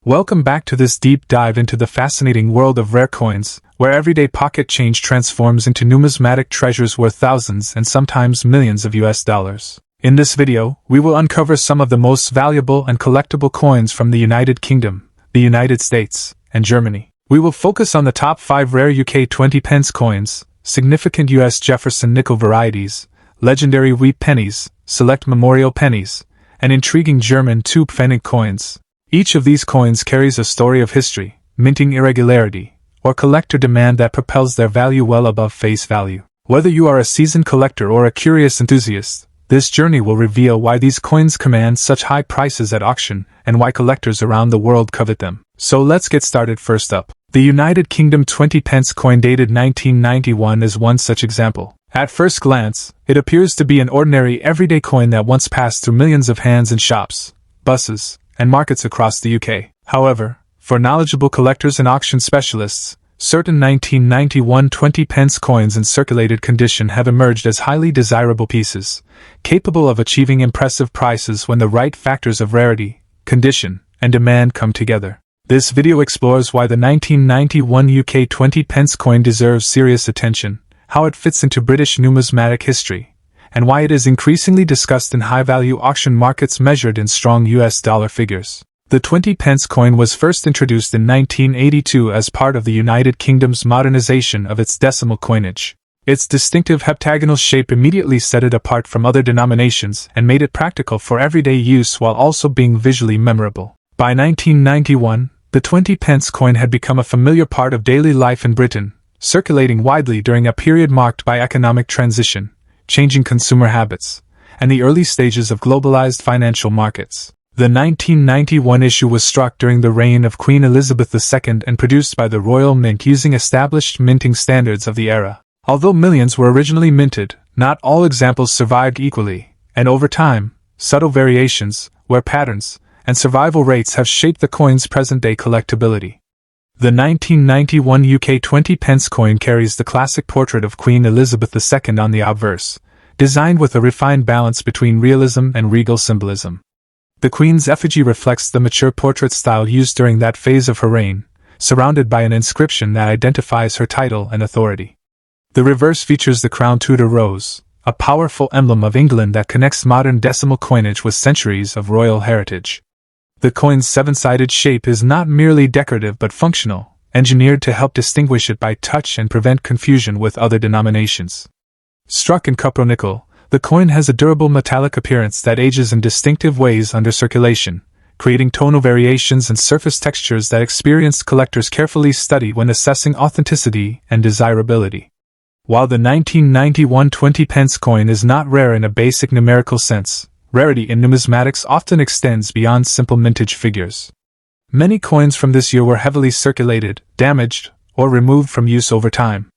Welcome back to this deep dive into the fascinating world of rare coins, where everyday pocket change transforms into numismatic treasures worth thousands and sometimes millions of US dollars. In this video, we will uncover some of the most valuable and collectible coins from the United Kingdom, the United States, and Germany. We will focus on the top 5 rare UK 20 pence coins, significant US Jefferson nickel varieties, legendary wheat pennies, select memorial pennies, and intriguing German 2 Pfennig coins. Each of these coins carries a story of history, minting irregularity, or collector demand that propels their value well above face value. Whether you are a seasoned collector or a curious enthusiast, this journey will reveal why these coins command such high prices at auction and why collectors around the world covet them. So let's get started. First up, the United Kingdom 20 pence coin dated 1991 is one such example. At first glance, it appears to be an ordinary everyday coin that once passed through millions of hands in shops, buses, and markets across the UK. However, for knowledgeable collectors and auction specialists, certain 1991 20 pence coins in circulated condition have emerged as highly desirable pieces, capable of achieving impressive prices when the right factors of rarity, condition, and demand come together. This video explores why the 1991 UK 20 pence coin deserves serious attention, how it fits into British numismatic history, and why it is increasingly discussed in high-value auction markets measured in strong US dollar figures. The 20 pence coin was first introduced in 1982 as part of the United Kingdom's modernization of its decimal coinage. Its distinctive heptagonal shape immediately set it apart from other denominations and made it practical for everyday use while also being visually memorable. By 1991, the 20 pence coin had become a familiar part of daily life in Britain, circulating widely during a period marked by economic transition, changing consumer habits, and the early stages of globalized financial markets. The 1991 issue was struck during the reign of Queen Elizabeth II and produced by the Royal Mint using established minting standards of the era. Although millions were originally minted, not all examples survived equally, and over time, subtle variations, wear patterns, and survival rates have shaped the coin's present-day collectability. The 1991 UK 20 pence coin carries the classic portrait of Queen Elizabeth II on the obverse, designed with a refined balance between realism and regal symbolism. The Queen's effigy reflects the mature portrait style used during that phase of her reign, surrounded by an inscription that identifies her title and authority. The reverse features the crown Tudor rose, a powerful emblem of England that connects modern decimal coinage with centuries of royal heritage. The coin's 7-sided shape is not merely decorative but functional, engineered to help distinguish it by touch and prevent confusion with other denominations. Struck in cupronickel, the coin has a durable metallic appearance that ages in distinctive ways under circulation, creating tonal variations and surface textures that experienced collectors carefully study when assessing authenticity and desirability. While the 1991 20 pence coin is not rare in a basic numerical sense, rarity in numismatics often extends beyond simple mintage figures. Many coins from this year were heavily circulated, damaged, or removed from use over time.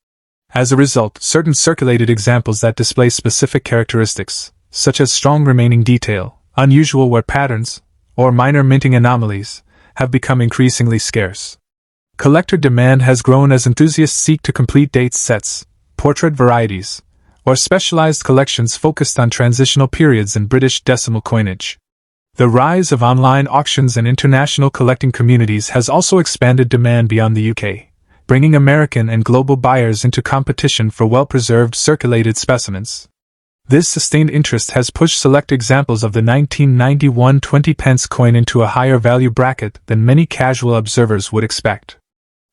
As a result, certain circulated examples that display specific characteristics, such as strong remaining detail, unusual wear patterns, or minor minting anomalies, have become increasingly scarce. Collector demand has grown as enthusiasts seek to complete date sets, portrait varieties, or specialized collections focused on transitional periods in British decimal coinage. The rise of online auctions and international collecting communities has also expanded demand beyond the UK, bringing American and global buyers into competition for well-preserved circulated specimens. This sustained interest has pushed select examples of the 1991 20 pence coin into a higher value bracket than many casual observers would expect.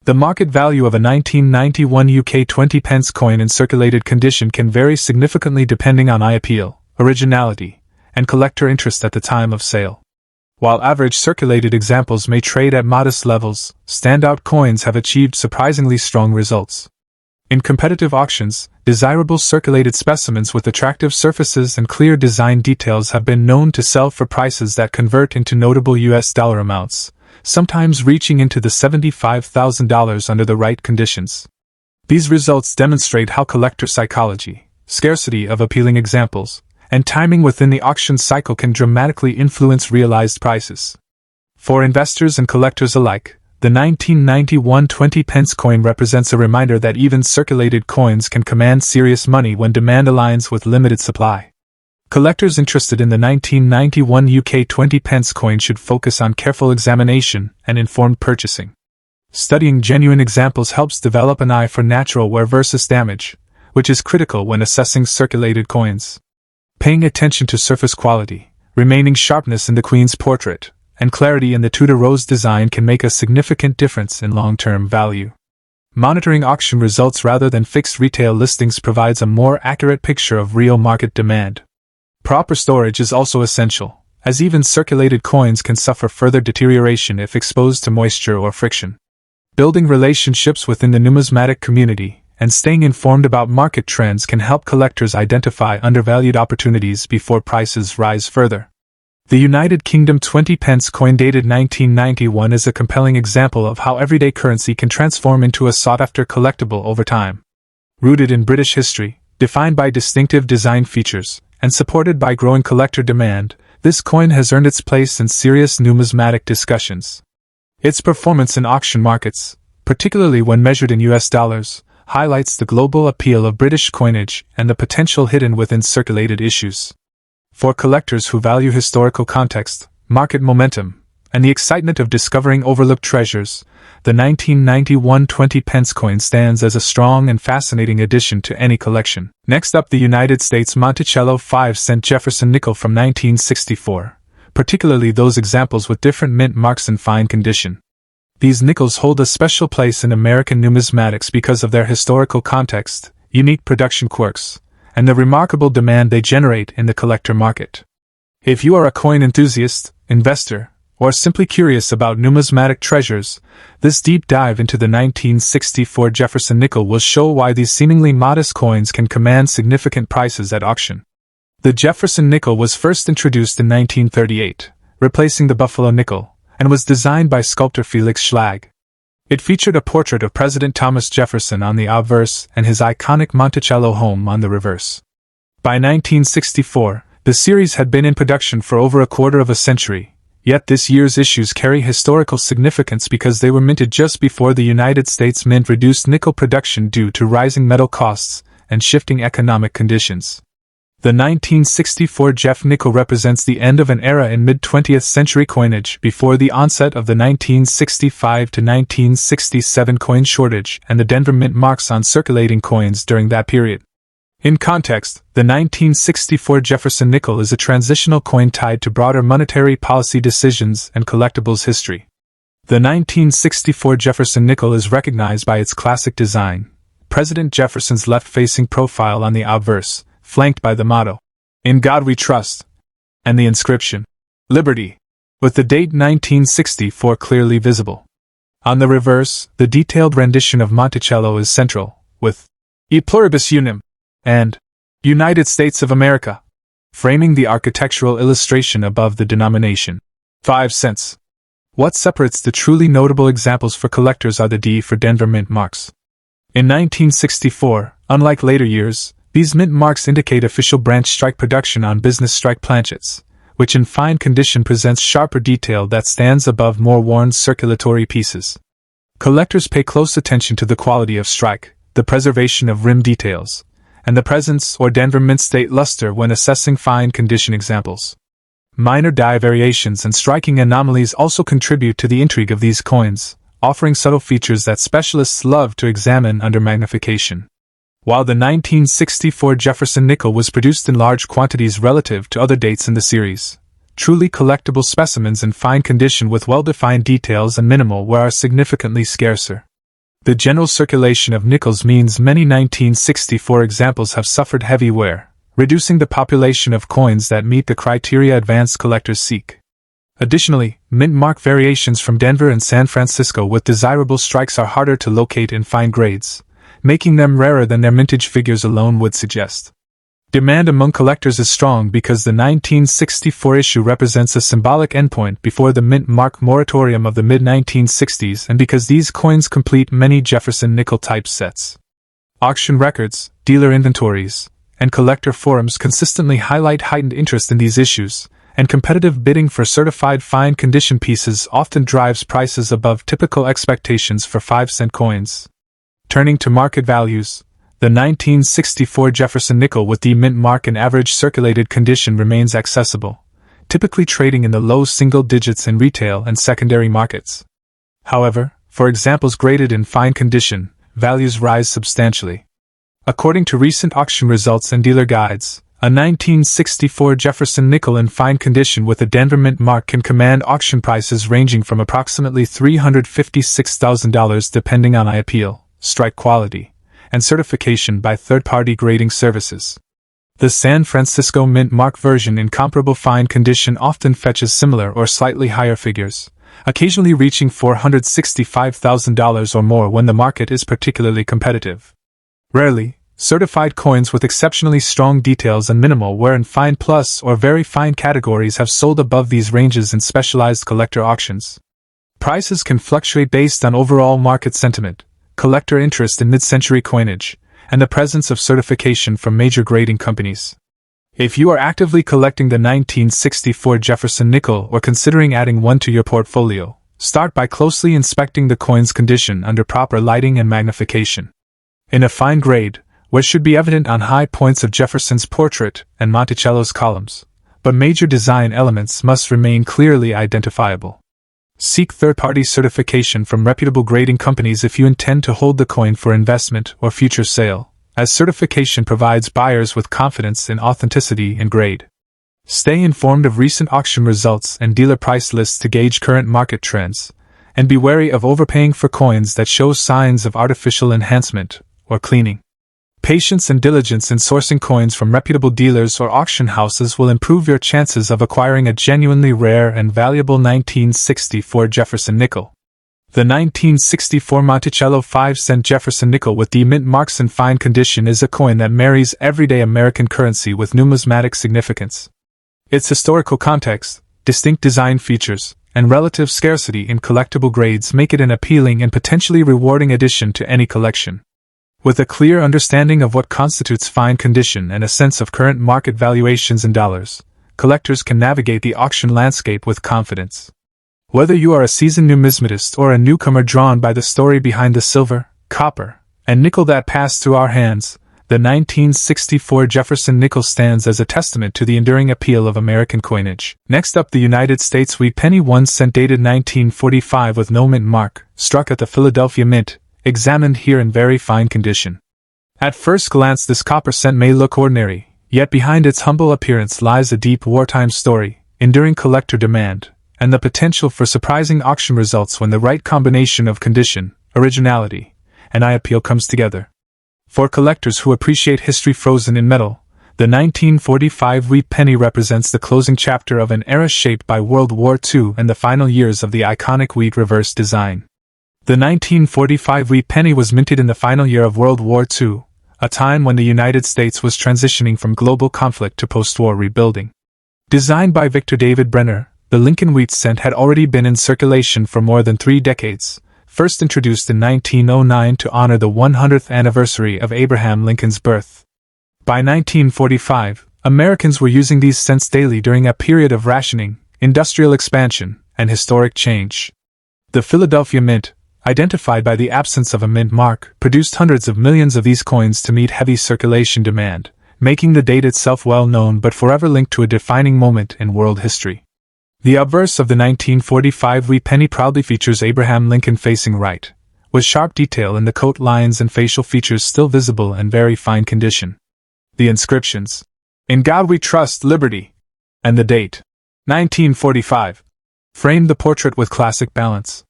The market value of a 1991 UK 20 pence coin in circulated condition can vary significantly depending on eye appeal, originality, and collector interest at the time of sale. While average circulated examples may trade at modest levels, standout coins have achieved surprisingly strong results. In competitive auctions, desirable circulated specimens with attractive surfaces and clear design details have been known to sell for prices that convert into notable US dollar amounts, sometimes reaching into the $75,000 under the right conditions. These results demonstrate how collector psychology, scarcity of appealing examples, and timing within the auction cycle can dramatically influence realized prices. For investors and collectors alike, the 1991 20 pence coin represents a reminder that even circulated coins can command serious money when demand aligns with limited supply. Collectors interested in the 1991 UK 20 pence coin should focus on careful examination and informed purchasing. Studying genuine examples helps develop an eye for natural wear versus damage, which is critical when assessing circulated coins. Paying attention to surface quality, remaining sharpness in the Queen's portrait, and clarity in the Tudor rose design can make a significant difference in long-term value. Monitoring auction results rather than fixed retail listings provides a more accurate picture of real market demand. Proper storage is also essential, as even circulated coins can suffer further deterioration if exposed to moisture or friction. Building relationships within the numismatic community and staying informed about market trends can help collectors identify undervalued opportunities before prices rise further. The United Kingdom 20 pence coin dated 1991 is a compelling example of how everyday currency can transform into a sought-after collectible over time. Rooted in British history, defined by distinctive design features, and supported by growing collector demand, this coin has earned its place in serious numismatic discussions. Its performance in auction markets, particularly when measured in US dollars, highlights the global appeal of British coinage and the potential hidden within circulated issues. For collectors who value historical context, market momentum, and the excitement of discovering overlooked treasures, the 1991 20 pence coin stands as a strong and fascinating addition to any collection. Next up, the United States Monticello 5-cent Jefferson nickel from 1964, particularly those examples with different mint marks in fine condition. These nickels hold a special place in American numismatics because of their historical context, unique production quirks, and the remarkable demand they generate in the collector market. If you are a coin enthusiast, investor, or simply curious about numismatic treasures, this deep dive into the 1964 Jefferson nickel will show why these seemingly modest coins can command significant prices at auction. The Jefferson nickel was first introduced in 1938, replacing the Buffalo nickel, and was designed by sculptor Felix Schlag. It featured a portrait of President Thomas Jefferson on the obverse and his iconic Monticello home on the reverse. By 1964, the series had been in production for over a quarter of a century, yet this year's issues carry historical significance because they were minted just before the United States Mint reduced nickel production due to rising metal costs and shifting economic conditions. The 1964 Jeff nickel represents the end of an era in mid-20th century coinage before the onset of the 1965 to 1967 coin shortage and the Denver Mint marks on circulating coins during that period. In context, the 1964 Jefferson nickel is a transitional coin tied to broader monetary policy decisions and collectibles history. The 1964 Jefferson nickel is recognized by its classic design, President Jefferson's left-facing profile on the obverse, flanked by the motto, "In God We Trust," and the inscription, "Liberty," with the date 1964 clearly visible. On the reverse, the detailed rendition of Monticello is central, with "E Pluribus Unum" and "United States of America," framing the architectural illustration above the denomination. 5 cents. What separates the truly notable examples for collectors are the D for Denver Mint marks. In 1964, unlike later years, these mint marks indicate official branch strike production on business strike planchets, which in fine condition presents sharper detail that stands above more worn circulatory pieces. Collectors pay close attention to the quality of strike, the preservation of rim details, and the presence or Denver Mint state luster when assessing fine condition examples. Minor die variations and striking anomalies also contribute to the intrigue of these coins, offering subtle features that specialists love to examine under magnification. While the 1964 Jefferson nickel was produced in large quantities relative to other dates in the series, truly collectible specimens in fine condition with well-defined details and minimal wear are significantly scarcer. The general circulation of nickels means many 1964 examples have suffered heavy wear, reducing the population of coins that meet the criteria advanced collectors seek. Additionally, mint mark variations from Denver and San Francisco with desirable strikes are harder to locate in fine grades, making them rarer than their mintage figures alone would suggest. Demand among collectors is strong because the 1964 issue represents a symbolic endpoint before the mint mark moratorium of the mid-1960s and because these coins complete many Jefferson nickel-type sets. Auction records, dealer inventories, and collector forums consistently highlight heightened interest in these issues, and competitive bidding for certified fine condition pieces often drives prices above typical expectations for 5-cent coins. Turning to market values, the The 1964 Jefferson nickel with the mint mark in average circulated condition remains accessible, typically trading in the low single digits in retail and secondary markets. However, for examples graded in fine condition, values rise substantially. According to recent auction results and dealer guides, a 1964 Jefferson nickel in fine condition with a Denver mint mark can command auction prices ranging from approximately $356,000 depending on appeal, strike quality, and certification by third-party grading services. The San Francisco mint mark version in comparable fine condition often fetches similar or slightly higher figures, occasionally reaching $465,000 or more when the market is particularly competitive. Rarely, certified coins with exceptionally strong details and minimal wear in fine plus or very fine categories have sold above these ranges in specialized collector auctions. Prices can fluctuate based on overall market sentiment, collector interest in mid-century coinage, and the presence of certification from major grading companies. If you are actively collecting the 1964 Jefferson nickel or considering adding one to your portfolio, start by closely inspecting the coin's condition under proper lighting and magnification. In a fine grade, what should be evident on high points of Jefferson's portrait and Monticello's columns, but major design elements must remain clearly identifiable. Seek third-party certification from reputable grading companies if you intend to hold the coin for investment or future sale, as certification provides buyers with confidence in authenticity and grade. Stay informed of recent auction results and dealer price lists to gauge current market trends, and be wary of overpaying for coins that show signs of artificial enhancement or cleaning. Patience and diligence in sourcing coins from reputable dealers or auction houses will improve your chances of acquiring a genuinely rare and valuable 1964 Jefferson nickel. The 1964 Monticello 5-cent Jefferson nickel with the mint marks in fine condition is a coin that marries everyday American currency with numismatic significance. Its historical context, distinct design features, and relative scarcity in collectible grades make it an appealing and potentially rewarding addition to any collection. With a clear understanding of what constitutes fine condition and a sense of current market valuations in dollars, collectors can navigate the auction landscape with confidence. Whether you are a seasoned numismatist or a newcomer drawn by the story behind the silver, copper, and nickel that passed through our hands, the 1964 Jefferson nickel stands as a testament to the enduring appeal of American coinage. Next up, the United States wheat penny 1 cent dated 1945 with no mint mark, struck at the Philadelphia Mint, examined here in very fine condition. At first glance this copper cent may look ordinary, yet behind its humble appearance lies a deep wartime story, enduring collector demand, and the potential for surprising auction results when the right combination of condition, originality, and eye appeal comes together. For collectors who appreciate history frozen in metal, the 1945 wheat penny represents the closing chapter of an era shaped by World War II and the final years of the iconic wheat reverse design. The 1945 wheat penny was minted in the final year of World War II, a time when the United States was transitioning from global conflict to post-war rebuilding. Designed by Victor David Brenner, the Lincoln wheat cent had already been in circulation for more than 3 decades, first introduced in 1909 to honor the 100th anniversary of Abraham Lincoln's birth. By 1945, Americans were using these cents daily during a period of rationing, industrial expansion, and historic change. The Philadelphia Mint, identified by the absence of a mint mark, produced hundreds of millions of these coins to meet heavy circulation demand, making the date itself well known but forever linked to a defining moment in world history. The obverse of the 1945 wheat penny proudly features Abraham Lincoln facing right, with sharp detail in the coat lines and facial features still visible and very fine condition. The inscriptions, "In God We Trust, Liberty," and the date, 1945, framed the portrait with classic balance.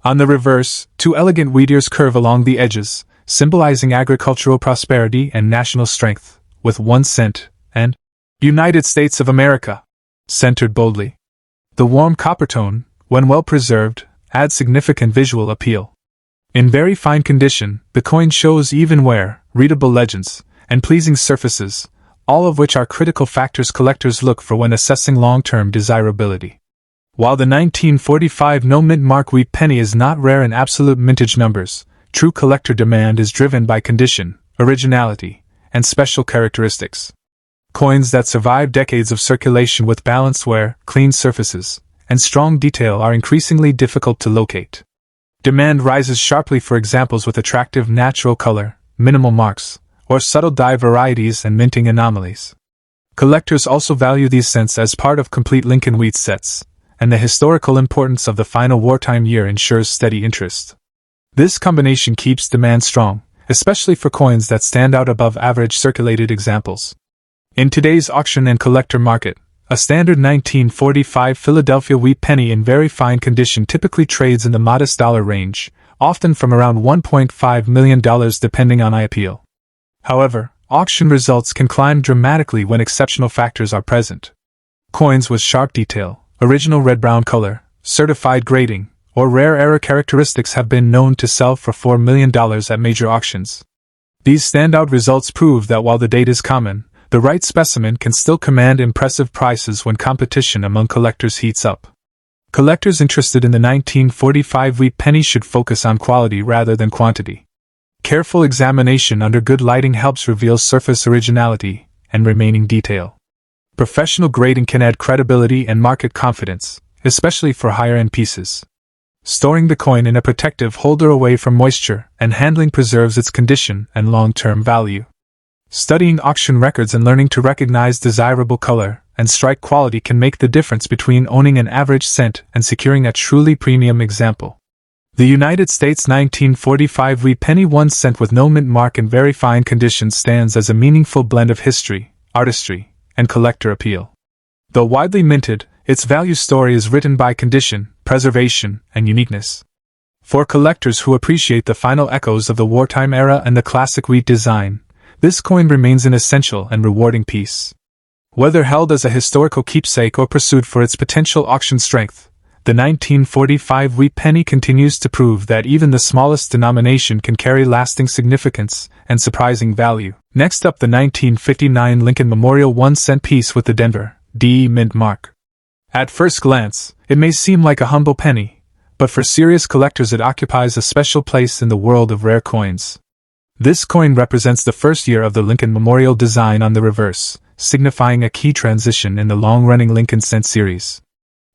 On the reverse, 2 elegant wheat ears curve along the edges, symbolizing agricultural prosperity and national strength, with 1 cent and "United States of America" centered boldly. The warm copper tone, when well preserved, adds significant visual appeal. In very fine condition, the coin shows even wear, readable legends, and pleasing surfaces, all of which are critical factors collectors look for when assessing long-term desirability. While the 1945 no-mint mark wheat penny is not rare in absolute mintage numbers, true collector demand is driven by condition, originality, and special characteristics. Coins that survive decades of circulation with balanced wear, clean surfaces, and strong detail are increasingly difficult to locate. Demand rises sharply for examples with attractive natural color, minimal marks, or subtle dye varieties and minting anomalies. Collectors also value these cents as part of complete Lincoln wheat sets, and the historical importance of the final wartime year ensures steady interest. This combination keeps demand strong, especially for coins that stand out above average circulated examples. In today's auction and collector market, a standard 1945 Philadelphia wheat penny in very fine condition typically trades in the modest dollar range, often from around $1.5 million depending on eye appeal. However, auction results can climb dramatically when exceptional factors are present. Coins with sharp detail, original red-brown color, certified grading, or rare error characteristics have been known to sell for $4 million at major auctions. These standout results prove that while the date is common, the right specimen can still command impressive prices when competition among collectors heats up. Collectors interested in the 1945 wheat penny should focus on quality rather than quantity. Careful examination under good lighting helps reveal surface originality and remaining detail. Professional grading can add credibility and market confidence, especially for higher-end pieces. Storing the coin in a protective holder away from moisture and handling preserves its condition and long-term value. Studying auction records and learning to recognize desirable color and strike quality can make the difference between owning an average cent and securing a truly premium example. The United States 1945 wheat penny 1 cent with no mint mark in very fine condition stands as a meaningful blend of history, artistry, and collector appeal. Though widely minted, its value story is written by condition, preservation, and uniqueness. For collectors who appreciate the final echoes of the wartime era and the classic wheat design, this coin remains an essential and rewarding piece. Whether held as a historical keepsake or pursued for its potential auction strength, the 1945 wheat penny continues to prove that even the smallest denomination can carry lasting significance and surprising value. Next up, the 1959 Lincoln Memorial 1 cent piece with the Denver D mint mark. At first glance, it may seem like a humble penny, but for serious collectors it occupies a special place in the world of rare coins. This coin represents the first year of the Lincoln Memorial design on the reverse, signifying a key transition in the long-running Lincoln cent series.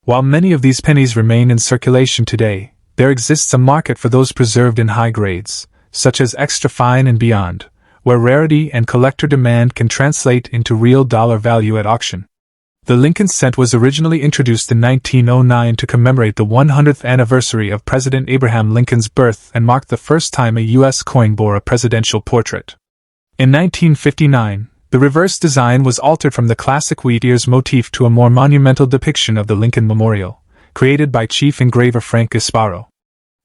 While many of these pennies remain in circulation today, there exists a market for those preserved in high grades, such as extra fine and beyond, where rarity and collector demand can translate into real dollar value at auction. The Lincoln cent was originally introduced in 1909 to commemorate the 100th anniversary of President Abraham Lincoln's birth and marked the first time a U.S. coin bore a presidential portrait. In 1959, the reverse design was altered from the classic wheat ears motif to a more monumental depiction of the Lincoln Memorial, created by chief engraver Frank Gasparo.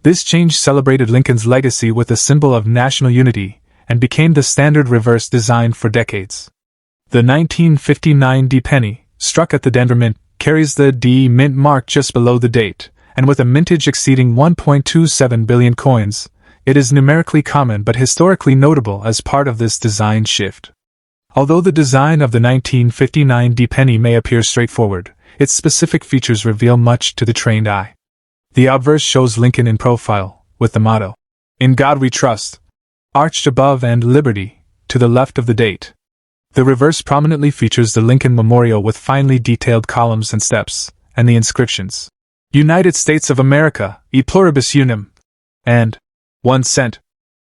This change celebrated Lincoln's legacy with a symbol of national unity, and became the standard reverse design for decades. The 1959 D penny, struck at the Denver Mint, carries the D mint mark just below the date, and with a mintage exceeding 1.27 billion coins, it is numerically common but historically notable as part of this design shift. Although the design of the 1959 D penny may appear straightforward, its specific features reveal much to the trained eye. The obverse shows Lincoln in profile, with the motto, "In God We Trust," arched above, and "Liberty," to the left of the date. The reverse prominently features the Lincoln Memorial with finely detailed columns and steps, and the inscriptions, "United States of America, e pluribus unum," and 1 cent.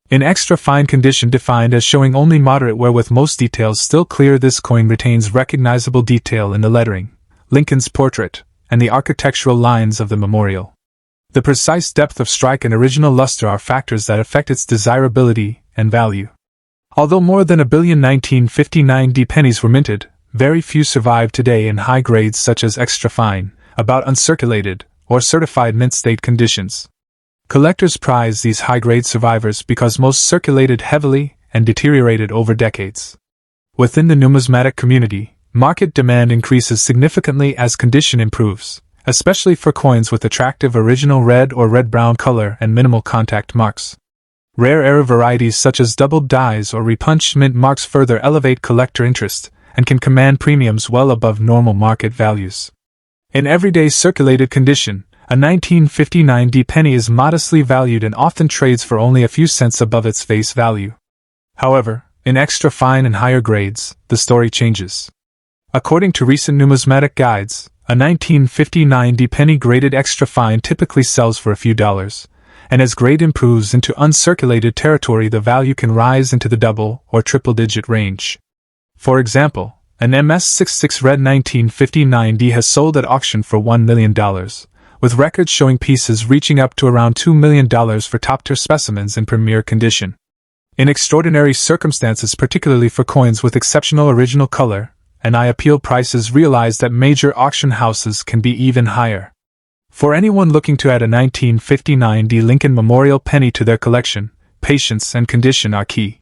In extra fine condition defined as showing only moderate wear with most details still clear, this coin retains recognizable detail in the lettering, Lincoln's portrait, and the architectural lines of the memorial. The precise depth of strike and original luster are factors that affect its desirability and value. Although more than a billion 1959 D pennies were minted, very few survive today in high grades such as extra fine, about uncirculated, or certified mint state conditions. Collectors prize these high-grade survivors because most circulated heavily and deteriorated over decades. Within the numismatic community, market demand increases significantly as condition improves, especially for coins with attractive original red or red-brown color and minimal contact marks. Rare error varieties such as doubled dyes or repunched mint marks further elevate collector interest and can command premiums well above normal market values. In everyday circulated condition, a 1959 D penny is modestly valued and often trades for only a few cents above its face value. However, in extra fine and higher grades, the story changes. According to recent numismatic guides, a 1959 D penny graded extra fine typically sells for a few dollars, and as grade improves into uncirculated territory, the value can rise into the double or triple-digit range. For example, an MS66 Red 1959D has sold at auction for $1 million, with records showing pieces reaching up to around $2 million for top-tier specimens in premier condition. In extraordinary circumstances, particularly for coins with exceptional original color and eye appeal, prices realize that major auction houses can be even higher. For anyone looking to add a 1959D Lincoln Memorial penny to their collection, patience and condition are key.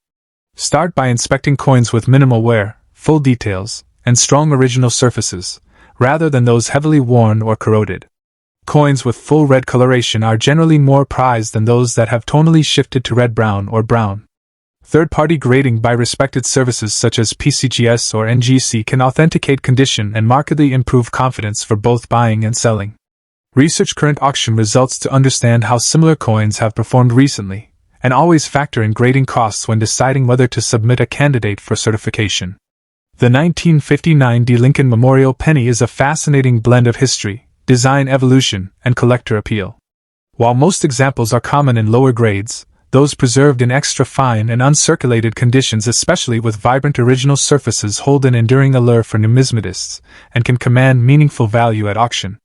Start by inspecting coins with minimal wear, full details, and strong original surfaces, rather than those heavily worn or corroded. Coins with full red coloration are generally more prized than those that have tonally shifted to red-brown or brown. Third-party grading by respected services such as PCGS or NGC can authenticate condition and markedly improve confidence for both buying and selling. Research current auction results to understand how similar coins have performed recently, and always factor in grading costs when deciding whether to submit a candidate for certification. The 1959D Lincoln Memorial penny is a fascinating blend of history, design evolution, and collector appeal. While most examples are common in lower grades, those preserved in extra fine and uncirculated conditions, especially with vibrant original surfaces, hold an enduring allure for numismatists and can command meaningful value at auction.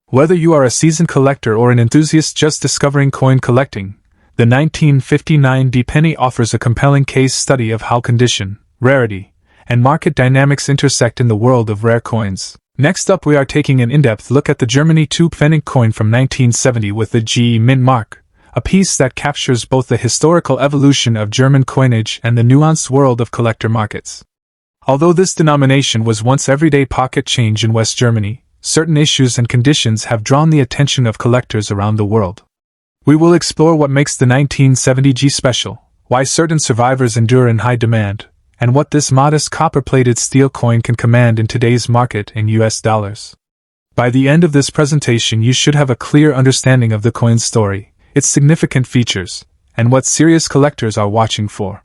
Whether you are a seasoned collector or an enthusiast just discovering coin collecting, the 1959D penny offers a compelling case study of how condition, rarity, and market dynamics intersect in the world of rare coins. Next up, we are taking an in-depth look at the Germany 2 Pfennig coin from 1970 with the G Mint mark, a piece that captures both the historical evolution of German coinage and the nuanced world of collector markets. Although this denomination was once everyday pocket change in West Germany, certain issues and conditions have drawn the attention of collectors around the world. We will explore what makes the 1970 G special, why certain survivors endure in high demand, and what this modest copper-plated steel coin can command in today's market in US dollars. By the end of this presentation, you should have a clear understanding of the coin's story, its significant features, and what serious collectors are watching for.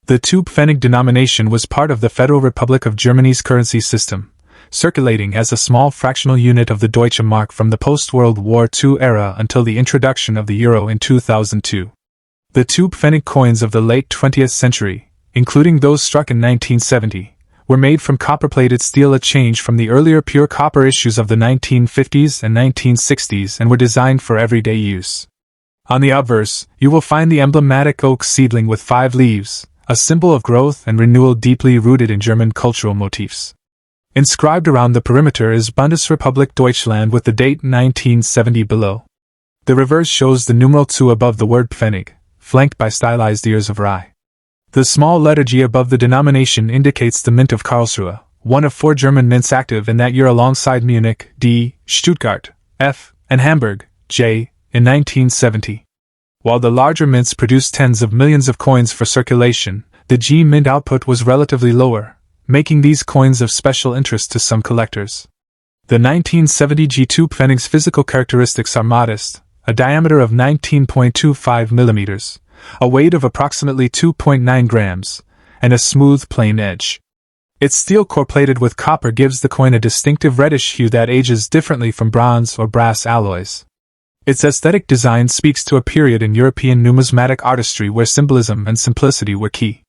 The 2 Pfennig denomination was part of the Federal Republic of Germany's currency system, circulating as a small fractional unit of the Deutsche Mark from the post-World War II era until the introduction of the euro in 2002. The 2 Pfennig coins of the late 20th century, including those struck in 1970, were made from copper-plated steel, a change from the earlier pure copper issues of the 1950s and 1960s, and were designed for everyday use. On the obverse, you will find the emblematic oak seedling with 5 leaves, a symbol of growth and renewal deeply rooted in German cultural motifs. Inscribed around the perimeter is Bundesrepublik Deutschland with the date 1970 below. The reverse shows the numeral 2 above the word Pfennig, flanked by stylized ears of rye. The small letter G above the denomination indicates the Mint of Karlsruhe, one of 4 German mints active in that year alongside Munich, D, Stuttgart, F, and Hamburg, J, in 1970. While the larger mints produced tens of millions of coins for circulation, the G Mint output was relatively lower, making these coins of special interest to some collectors. The 1970 G2 Pfennig's physical characteristics are modest, a diameter of 19.25 millimeters, a weight of approximately 2.9 grams, and a smooth plain edge. Its steel core plated with copper gives the coin a distinctive reddish hue that ages differently from bronze or brass alloys. Its aesthetic design speaks to a period in European numismatic artistry where symbolism and simplicity were key.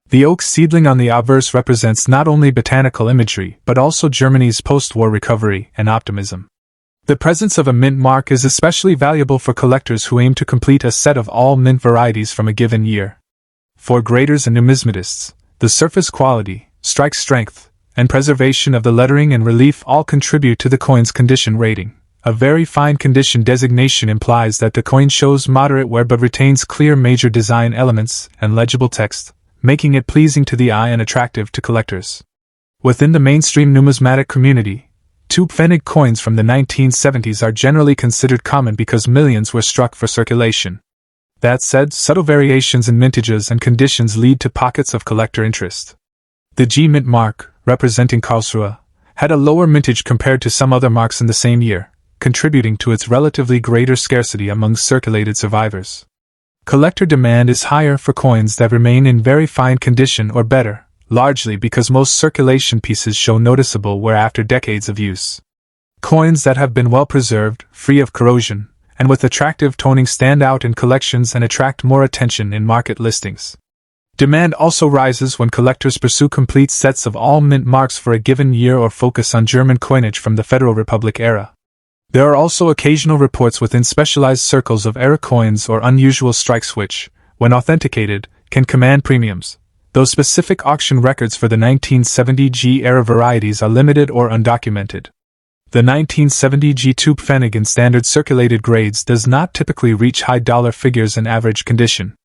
The oak seedling on the obverse represents not only botanical imagery but also Germany's post-war recovery and optimism. The presence of a mint mark is especially valuable for collectors who aim to complete a set of all mint varieties from a given year. For graders and numismatists, the surface quality, strike strength, and preservation of the lettering and relief all contribute to the coin's condition rating. A very fine condition designation implies that the coin shows moderate wear but retains clear major design elements and legible text, making it pleasing to the eye and attractive to collectors. Within the mainstream numismatic community, 2 Pfennig coins from the 1970s are generally considered common because millions were struck for circulation. That said, subtle variations in mintages and conditions lead to pockets of collector interest. The G Mint mark, representing Karlsruhe, had a lower mintage compared to some other marks in the same year, contributing to its relatively greater scarcity among circulated survivors. Collector demand is higher for coins that remain in very fine condition or better, largely because most circulation pieces show noticeable wear after decades of use. Coins that have been well preserved, free of corrosion, and with attractive toning stand out in collections and attract more attention in market listings. Demand also rises when collectors pursue complete sets of all mint marks for a given year or focus on German coinage from the Federal Republic era. There are also occasional reports within specialized circles of era coins or unusual strikes which, when authenticated, can command premiums, though specific auction records for the 1970G era varieties are limited or undocumented. The 1970G2 Pfennig in standard circulated grades does not typically reach high dollar figures in average condition.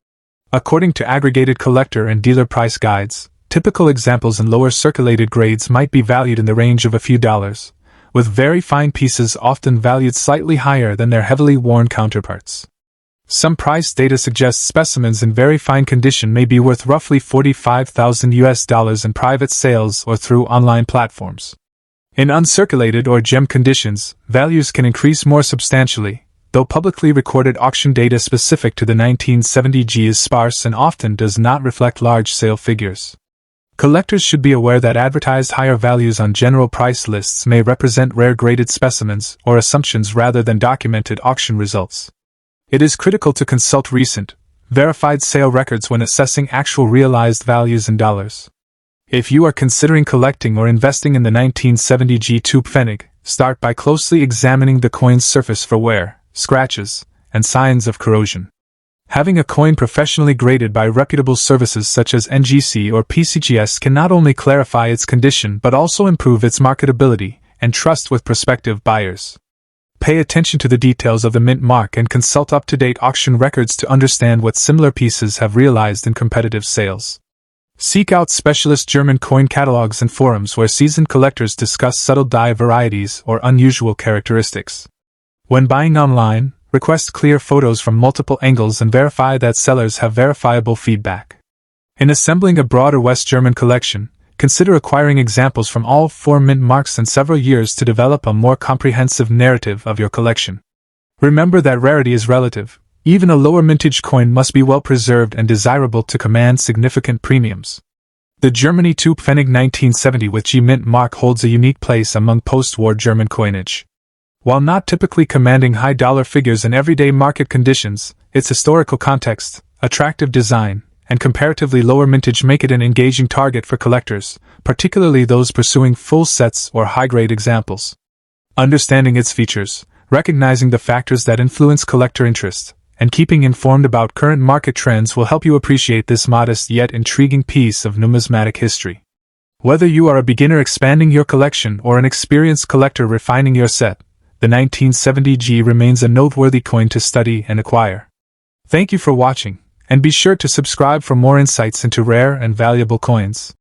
According to aggregated collector and dealer price guides, typical examples in lower circulated grades might be valued in the range of a few dollars, with very fine pieces often valued slightly higher than their heavily worn counterparts. Some price data suggests specimens in very fine condition may be worth roughly $45,000 in private sales or through online platforms. In uncirculated or gem conditions, values can increase more substantially, though publicly recorded auction data specific to the 1970G is sparse and often does not reflect large sale figures. Collectors should be aware that advertised higher values on general price lists may represent rare graded specimens or assumptions rather than documented auction results. It is critical to consult recent, verified sale records when assessing actual realized values in dollars. If you are considering collecting or investing in the 1970G2 Pfennig, start by closely examining the coin's surface for wear, scratches, and signs of corrosion. Having a coin professionally graded by reputable services such as NGC or PCGS can not only clarify its condition but also improve its marketability and trust with prospective buyers. Pay attention to the details of the mint mark and consult up-to-date auction records to understand what similar pieces have realized in competitive sales. Seek out specialist German coin catalogs and forums where seasoned collectors discuss subtle die varieties or unusual characteristics. When buying online, request clear photos from multiple angles and verify that sellers have verifiable feedback. In assembling a broader West German collection, consider acquiring examples from all 4 mint marks in several years to develop a more comprehensive narrative of your collection. Remember that rarity is relative. Even a lower mintage coin must be well preserved and desirable to command significant premiums. The Germany 2 Pfennig 1970 with G mint mark holds a unique place among post-war German coinage. While not typically commanding high dollar figures in everyday market conditions, its historical context, attractive design, and comparatively lower mintage make it an engaging target for collectors, particularly those pursuing full sets or high-grade examples. Understanding its features, recognizing the factors that influence collector interest, and keeping informed about current market trends will help you appreciate this modest yet intriguing piece of numismatic history. Whether you are a beginner expanding your collection or an experienced collector refining your set, the 1970G remains a noteworthy coin to study and acquire. Thank you for watching, and be sure to subscribe for more insights into rare and valuable coins.